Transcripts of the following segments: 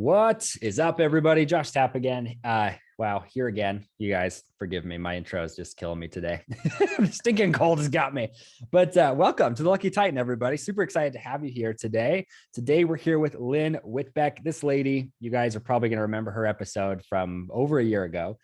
What is up, everybody? Josh Tapp again. Wow, here again. You guys, forgive me. My intro is just killing me today. The stinking cold has got me. But welcome to the Lucky Titan, everybody. Super excited to have you here today. Today, we're here with Lynn Whitbeck. This lady, you guys are probably going to remember her episode from over a year ago.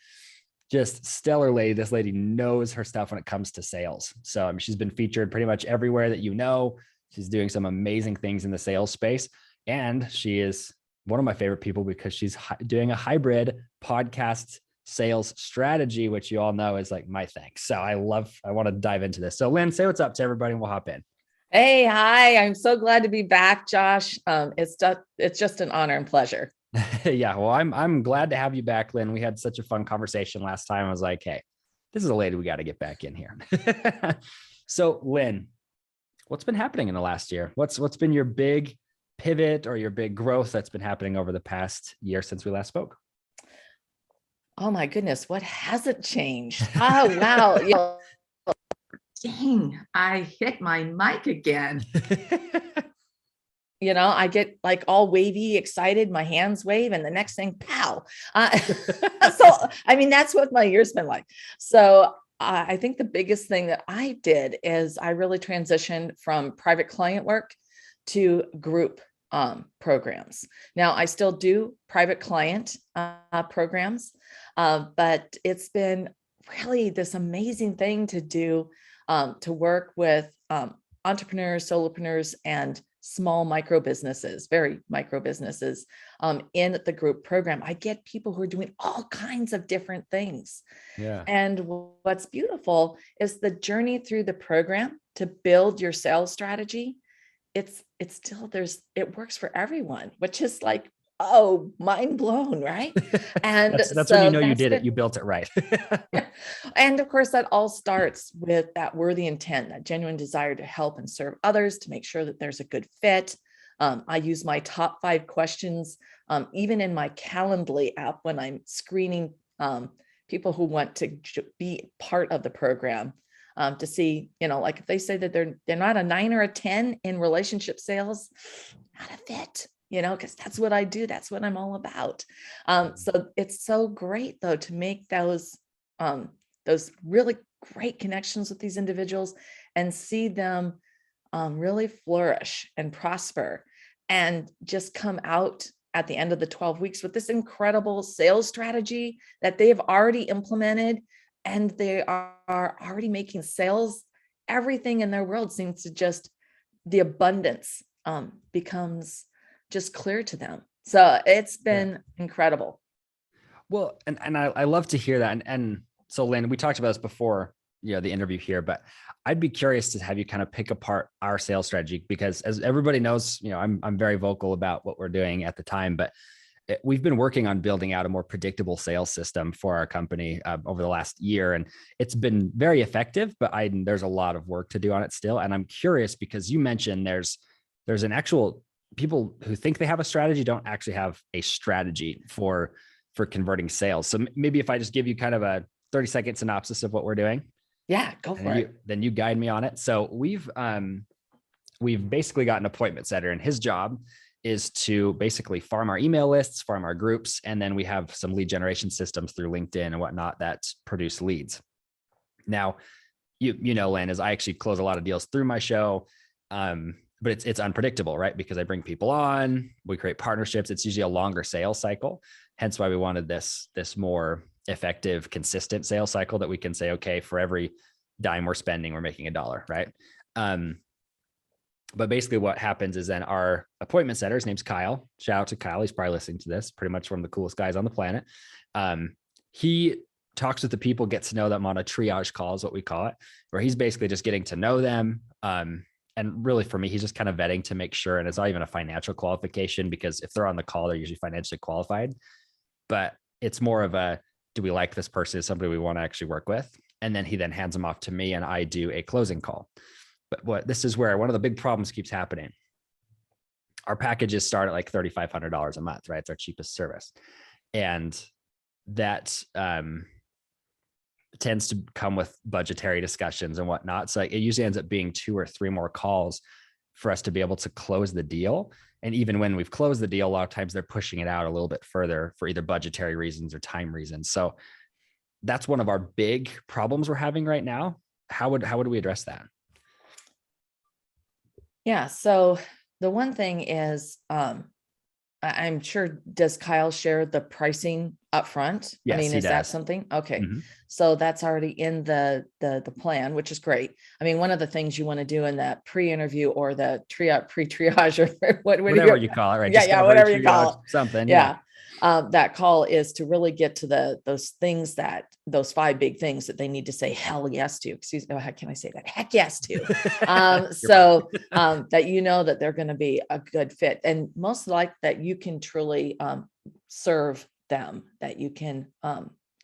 Just stellar lady. This lady knows her stuff when it comes to sales. So she's been featured pretty much everywhere that you know. She's doing some amazing things in the sales space. And she is one of my favorite people because she's doing a hybrid podcast sales strategy, which you all know is like my thing. So I want to dive into this. So Lynn, say what's up to everybody and we'll hop in. Hey, hi. I'm so glad to be back, Josh. It's just an honor and pleasure. Yeah, well, I'm glad to have you back, Lynn. We had such a fun conversation last time. I was like, hey, this is a lady we got to get back in here. So Lynn, what's been happening in the last year? What's been your big pivot or your big growth that's been happening over the past year since we last spoke? Oh my goodness, what hasn't changed? Oh, wow. Dang, I hit my mic again. I get like all wavy, excited, my hands wave, and the next thing, pow. That's what my year's been like. So I think the biggest thing that I did is I really transitioned from private client work to group programs. Now, I still do private client programs, but it's been really this amazing thing to do, to work with entrepreneurs, solopreneurs, and small micro businesses, very micro businesses in the group program. I get people who are doing all kinds of different things. Yeah. And what's beautiful is the journey through the program to build your sales strategy. It works for everyone, which is like, oh, mind blown, right? And that's when you know you did it. You built it right. Yeah. And of course, that all starts with that worthy intent, that genuine desire to help and serve others, to make sure that there's a good fit. I use my top 5 questions, even in my Calendly app when I'm screening people who want to be part of the program. To see, like if they say that they're not a 9 or a 10 in relationship sales, not a fit, because that's what I do. That's what I'm all about. So it's so great though, to make those really great connections with these individuals and see them really flourish and prosper and just come out at the end of the 12 weeks with this incredible sales strategy that they have already implemented. And they are already making sales. Everything in their world seems to just, the abundance becomes just clear to them. So it's been incredible. Well, and I love to hear that. And so Lynn, we talked about this before, the interview here, but I'd be curious to have you kind of pick apart our sales strategy, because as everybody knows, I'm very vocal about what we're doing at the time, but we've been working on building out a more predictable sales system for our company over the last year. And it's been very effective, but there's a lot of work to do on it still. And I'm curious because you mentioned there's an actual, people who think they have a strategy don't actually have a strategy for converting sales. So maybe if I just give you kind of a 30-second synopsis of what we're doing. Yeah, go for it. Then you guide me on it. So we've basically got an appointment setter, and his job is to basically farm our email lists, farm our groups, and then we have some lead generation systems through LinkedIn and whatnot that produce leads. Now, Lynn, as I actually close a lot of deals through my show, but it's unpredictable, right? Because I bring people on, we create partnerships. It's usually a longer sales cycle. Hence why we wanted this more effective, consistent sales cycle that we can say, okay, for every dime we're spending, we're making $1, right? But basically what happens is then our appointment setter, his name's Kyle. Shout out to Kyle. He's probably listening to this, pretty much one of the coolest guys on the planet. He talks with the people, gets to know them on a triage call is what we call it, where he's basically just getting to know them. And really for me, he's just kind of vetting to make sure. And it's not even a financial qualification, because if they're on the call, they're usually financially qualified, but it's more of a, do we like this person? Is somebody we want to actually work with? And then he then hands them off to me and I do a closing call. But this is where one of the big problems keeps happening. Our packages start at like $3,500 a month, right? It's our cheapest service. And that tends to come with budgetary discussions and whatnot. So it usually ends up being 2 or 3 more calls for us to be able to close the deal. And even when we've closed the deal, a lot of times they're pushing it out a little bit further for either budgetary reasons or time reasons. So that's one of our big problems we're having right now. How would we address that? Yeah. So the one thing is, I'm sure, does Kyle share the pricing up front? Yes, I mean, he is that does. something? Okay. Mhm. So that's already in the plan, which is great. I mean, one of the things you want to do in that pre-interview or the pre-triage or what do Whatever you call it, right? yeah, Discovery, whatever you triage, call it. something. Yeah. That call is to really get to those things, those 5 big things that they need to say hell yes to. Excuse me, how can I say that? Heck yes to. That that they're going to be a good fit, and most like that you can truly serve them, that you can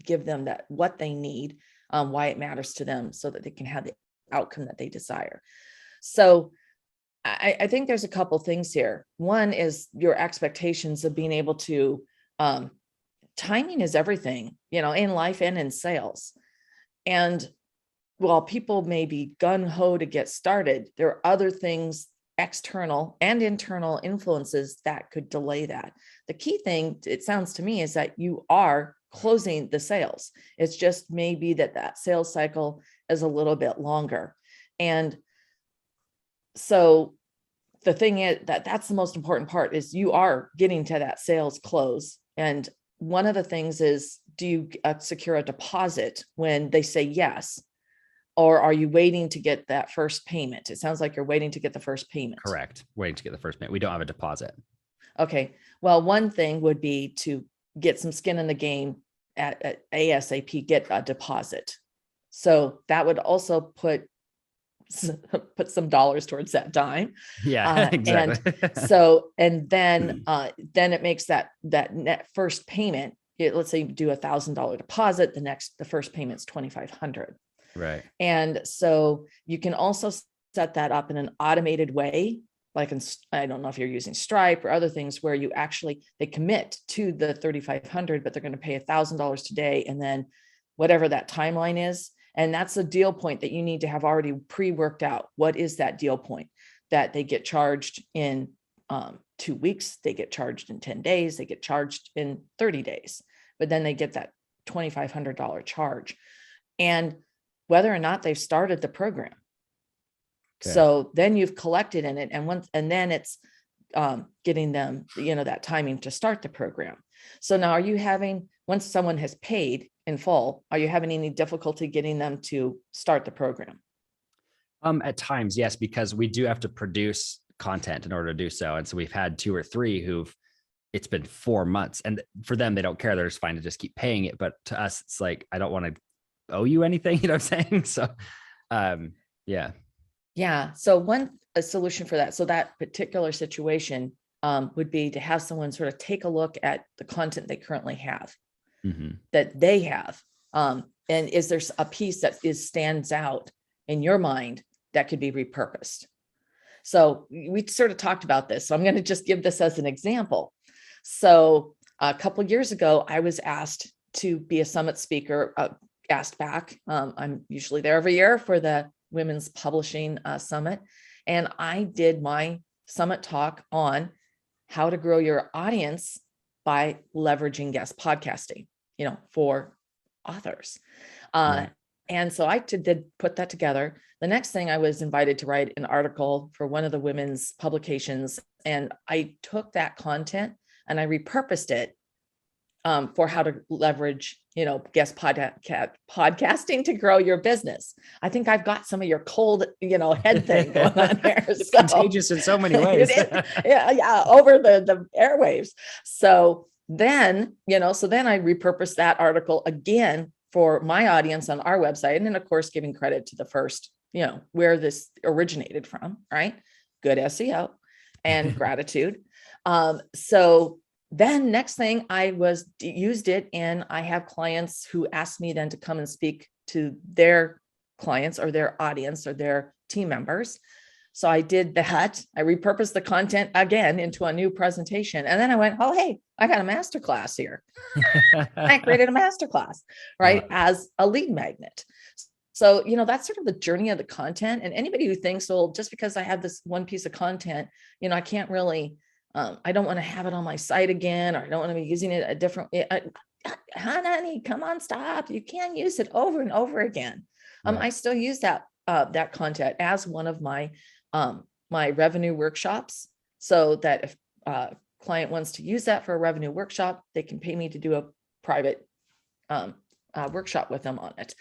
give them that what they need, why it matters to them, so that they can have the outcome that they desire. So I think there's a couple things here. One is your expectations of being able to, timing is everything, in life and in sales. And while people may be gung ho to get started, there are other things, external and internal influences, that could delay that. The key thing, it sounds to me, is that you are closing the sales. It's just maybe that sales cycle is a little bit longer. And so the thing is that's the most important part, is you are getting to that sales close. And one of the things is, do you secure a deposit when they say yes? Or are you waiting to get that first payment? It sounds like you're waiting to get the first payment. Correct. Waiting to get the first payment. We don't have a deposit. Okay. Well, one thing would be to get some skin in the game at ASAP, get a deposit. So that would also put some dollars towards that dime. Yeah, exactly. And then it makes that net first payment. Let's say you do $1,000 deposit. The first payment's $2,500. Right. And so you can also set that up in an automated way, like I don't know if you're using Stripe or other things, where they commit to the $3,500, but they're going to pay $1,000 today, and then whatever that timeline is. And that's a deal point that you need to have already pre-worked out. What is that deal point? That they get charged in 2 weeks, they get charged in 10 days, they get charged in 30 days, but then they get that $2,500 charge. And whether or not they've started the program. Okay. So then you've collected in it, and then it's getting them, that timing to start the program. So now, once someone has paid in full, are you having any difficulty getting them to start the program? At times, yes, because we do have to produce content in order to do so. And so we've had 2 or 3 it's been 4 months, and for them, they don't care. They're just fine to just keep paying it. But to us, it's like, I don't want to owe you anything, you know what I'm saying? So, yeah. Yeah. So a solution for that. So that particular situation would be to have someone sort of take a look at the content they currently have, that they have. And is there a piece that stands out in your mind that could be repurposed? So we sort of talked about this. So I'm going to just give this as an example. So a couple of years ago, I was asked to be a summit speaker, asked back. I'm usually there every year for the Women's Publishing Summit. And I did my summit talk on how to grow your audience by leveraging guest podcasting, for authors. Right. And so I did put that together. The next thing, I was invited to write an article for one of the women's publications. And I took that content and I repurposed it for how to leverage, guest podcasting to grow your business. I think I've got some of your cold, head thing going on here. It's contagious in so many ways. yeah, over the airwaves. So then I repurposed that article again for my audience on our website. And then, of course, giving credit to the first, where this originated from, right? Good SEO and gratitude. So then next thing, I used it, and I have clients who ask me then to come and speak to their clients or their audience or their team members. So I did that. I repurposed the content again into a new presentation. And then I went, oh, hey, I got a masterclass here. I created a masterclass, right? As a lead magnet. So, that's sort of the journey of the content. And anybody who thinks, well, just because I have this one piece of content, I can't really I don't want to have it on my site again, or I don't want to be using it a different, honey, come on, stop. You can't use it over and over again. Right. I still use that content as one of my revenue workshops, so that if a client wants to use that for a revenue workshop, they can pay me to do a private workshop with them on it.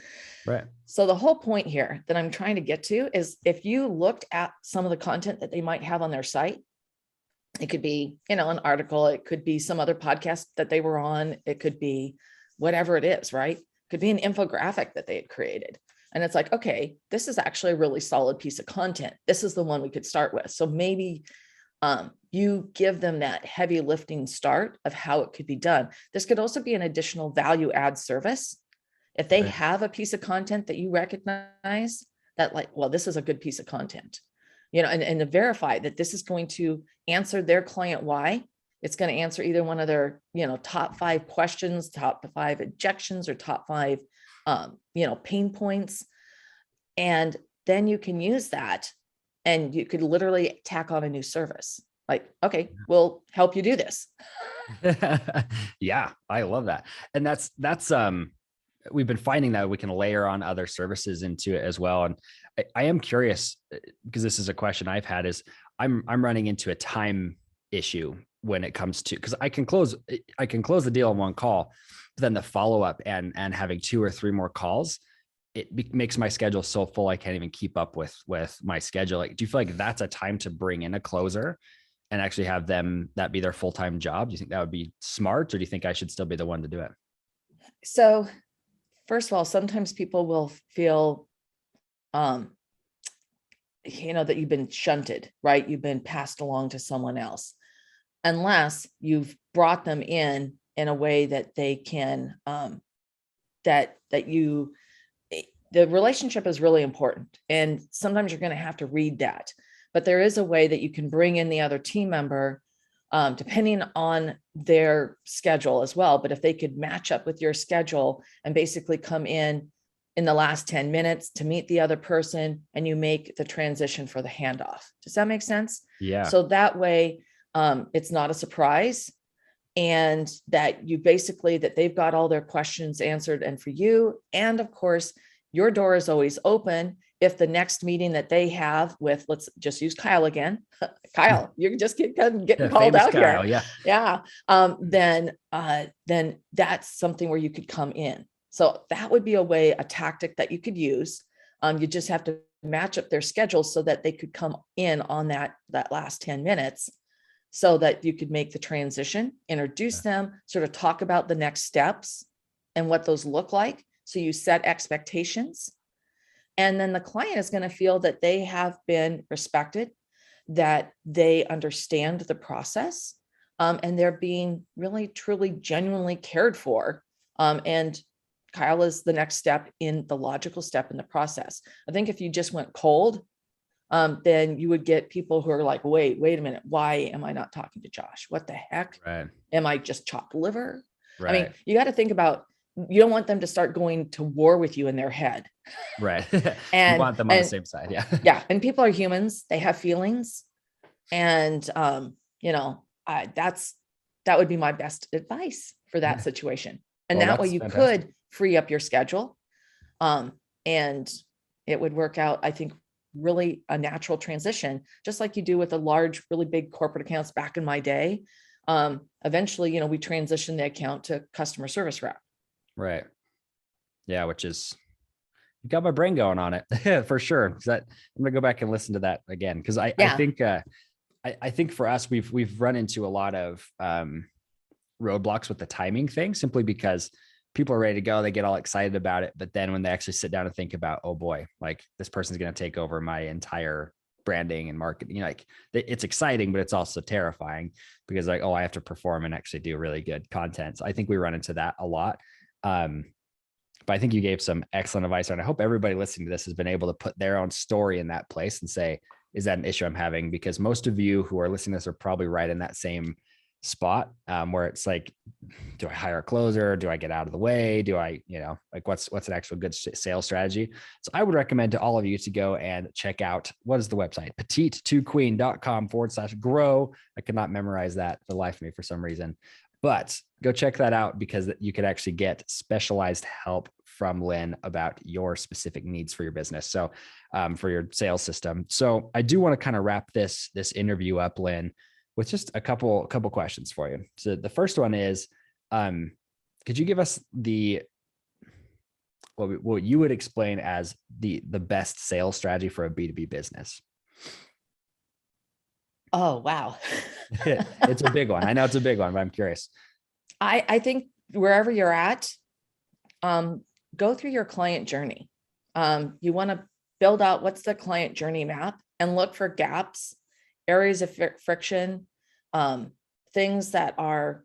Right. So the whole point here that I'm trying to get to is, if you looked at some of the content that they might have on their site, it could be, an article, it could be some other podcast that they were on, it could be whatever it is, right? It could be an infographic that they had created. And it's like, okay, this is actually a really solid piece of content. This is the one we could start with. So maybe you give them that heavy lifting start of how it could be done. This could also be an additional value add service. If they have a piece of content that you recognize that, like, well, this is a good piece of content, and to verify that this is going to answer their client why. It's going to answer either one of their, top 5 questions, top 5 objections, or top 5, pain points. And then you can use that, and you could literally tack on a new service. Like, okay, we'll help you do this. Yeah, I love that. And that's we've been finding that we can layer on other services into it as well. And I am curious, because this is a question I've had, is I'm running into a time issue when it comes to, because I can close the deal in one call, but then the follow-up and having 2 or 3 more calls, makes my schedule so full I can't even keep up with my schedule. Like, do you feel like that's a time to bring in a closer and actually have them, that be their full-time job? Do you think that would be smart, or do you think I should still be the one to do it? So first of all, sometimes people will feel, that you've been shunted, right? You've been passed along to someone else, unless you've brought them in a way that they can, the relationship is really important. And sometimes you're going to have to read that, but there is a way that you can bring in the other team member, depending on their schedule as well. But if they could match up with your schedule and basically come in the last 10 minutes to meet the other person, and you make the transition for the handoff. Does that make sense? Yeah. So that way, it's not a surprise, and that they've got all their questions answered. And for you, and of course, your door is always open. If the next meeting that they have with, let's just use Kyle again, Kyle, you can just getting called out Kyle, here. Yeah. Then that's something where you could come in. So that would be a tactic that you could use. You just have to match up their schedule so that they could come in on that last 10 minutes, so that you could make the transition, introduce them, sort of talk about the next steps and what those look like. So you set expectations, and then the client is going to feel that they have been respected, that they understand the process, and they're being really, truly, genuinely cared for. And Kyle is the next step, in the logical step in the process. I think if you just went cold, then you would get people who are like, wait a minute. Why am I not talking to Josh? What the heck? Right. Am I just chopped liver? Right. I mean, you got to think about, you don't want them to start going to war with you in their head. Right. And you want them on the same side. Yeah. Yeah. And people are humans. They have feelings. And, that would be my best advice for that situation. And that way you could free up your schedule. And it would work out, I think, really a natural transition, just like you do with a large, really big corporate accounts back in my day. Eventually, we transitioned the account to customer service rep. Right. Yeah. Which is, you got my brain going on it for sure. I'm going to go back and listen to that again. Cause I think, I think for us, we've run into a lot of, roadblocks with the timing thing, simply because people are ready to go. They get all excited about it. But then when they actually sit down and think about, oh boy, like this person's going to take over my entire branding and marketing, like it's exciting, but it's also terrifying, because like, oh, I have to perform and actually do really good content. So I think we run into that a lot. But I think you gave some excellent advice, and I hope everybody listening to this has been able to put their own story in that place and say, is that an issue I'm having? Because most of you who are listening to this are probably right in that same spot where it's like, do I hire a closer? Do I get out of the way? Do I, like what's an actual good sales strategy? So I would recommend to all of you to go and check out, what is the website? petite2queen.com/grow. I could not memorize that for the life of me for some reason, but go check that out, because you could actually get specialized help from Lynn about your specific needs for your business. So for your sales system. So I do want to kind of wrap this interview up, Lynn, with just a couple questions for you. So the first one is, could you give us what you would explain as the best sales strategy for a B2B business? Oh, wow. It's a big one. I know it's a big one, but I'm curious. I think wherever you're at, go through your client journey. You want to build out what's the client journey map and look for gaps, areas of friction, things that are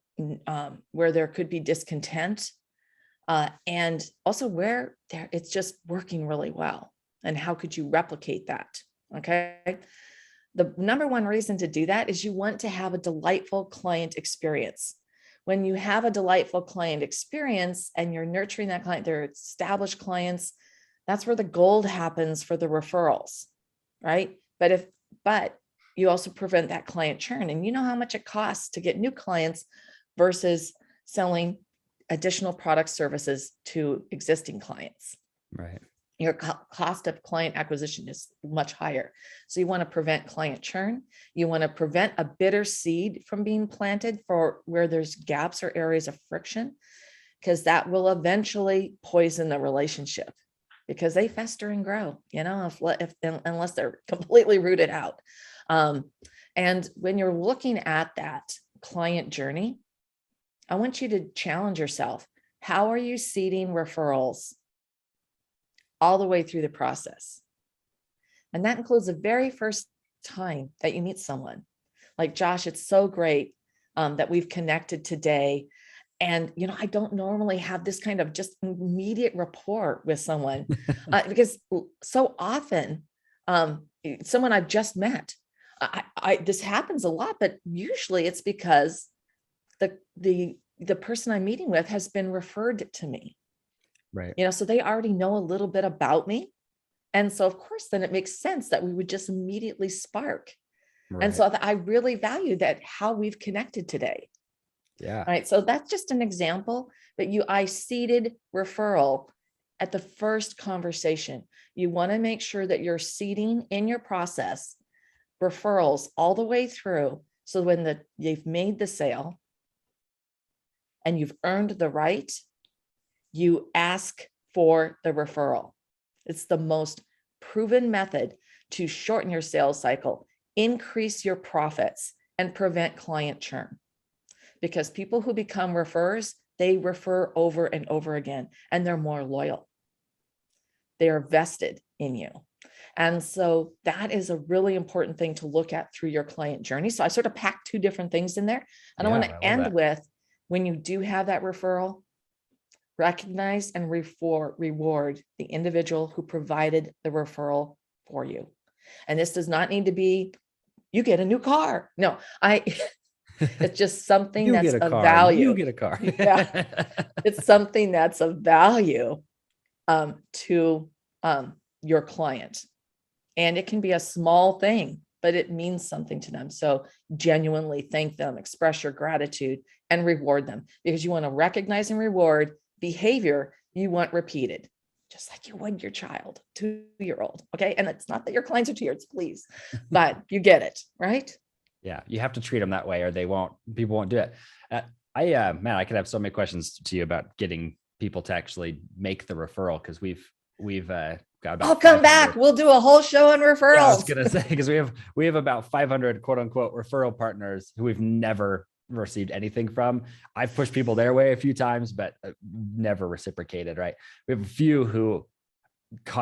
where there could be discontent, and also where it's just working really well. And how could you replicate that? Okay. The number one reason to do that is you want to have a delightful client experience. When you have a delightful client experience and you're nurturing that client, they're established clients, that's where the gold happens for the referrals, right? But you also prevent that client churn. And you know how much it costs to get new clients versus selling additional product services to existing clients. Right. Your cost of client acquisition is much higher. So you want to prevent client churn. You want to prevent a bitter seed from being planted for where there's gaps or areas of friction, because that will eventually poison the relationship, because they fester and grow, unless they're completely rooted out. And when you're looking at that client journey, I want you to challenge yourself. How are you seeding referrals all the way through the process? And that includes the very first time that you meet someone. Like, Josh, it's so great that we've connected today. And, I don't normally have this kind of just immediate rapport with someone because so often someone I've just met, this happens a lot, but usually it's because the person I'm meeting with has been referred to me. Right. So they already know a little bit about me. And so of course, then it makes sense that we would just immediately spark. Right. And so I really value that, how we've connected today. Yeah. All right. So that's just an example, but I seeded referral at the first conversation. You want to make sure that you're seeding in your process referrals all the way through. So when you've made the sale and you've earned the right, you ask for the referral. It's the most proven method to shorten your sales cycle, increase your profits, and prevent client churn. Because people who become referrers, they refer over and over again, and they're more loyal. They are vested in you. And so that is a really important thing to look at through your client journey. So I sort of packed two different things in there. And I want to end with, when you do have that referral, recognize and reward the individual who provided the referral for you. And this does not need to be, you get a new car. No, it's just something that's of value. You get a car. Yeah. It's something that's of value to your client. And it can be a small thing, but it means something to them. So genuinely thank them, express your gratitude, and reward them, because you want to recognize and reward behavior you want repeated, just like you would your child, 2-year-old. Okay. And it's not that your clients are 2 years, please, but you get it, right? Yeah. You have to treat them that way, or people won't do it. I could have so many questions to you about getting people to actually make the referral, because we've got about, I'll come back. We'll do a whole show on referrals. Yeah, I was gonna say, because we have about 500 quote unquote referral partners who we've never received anything from. I've pushed people their way a few times, but never reciprocated. Right? We have a few who,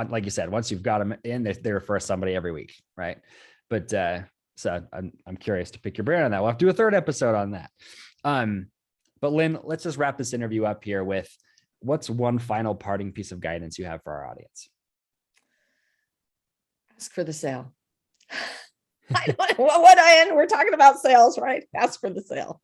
like you said, once you've got them in, they refer somebody every week, right? But so I'm curious to pick your brain on that. We'll have to do a third episode on that. But Lynn, let's just wrap this interview up here with, what's one final parting piece of guidance you have for our audience? Ask for the sale. We're talking about sales, right? Ask for the sale.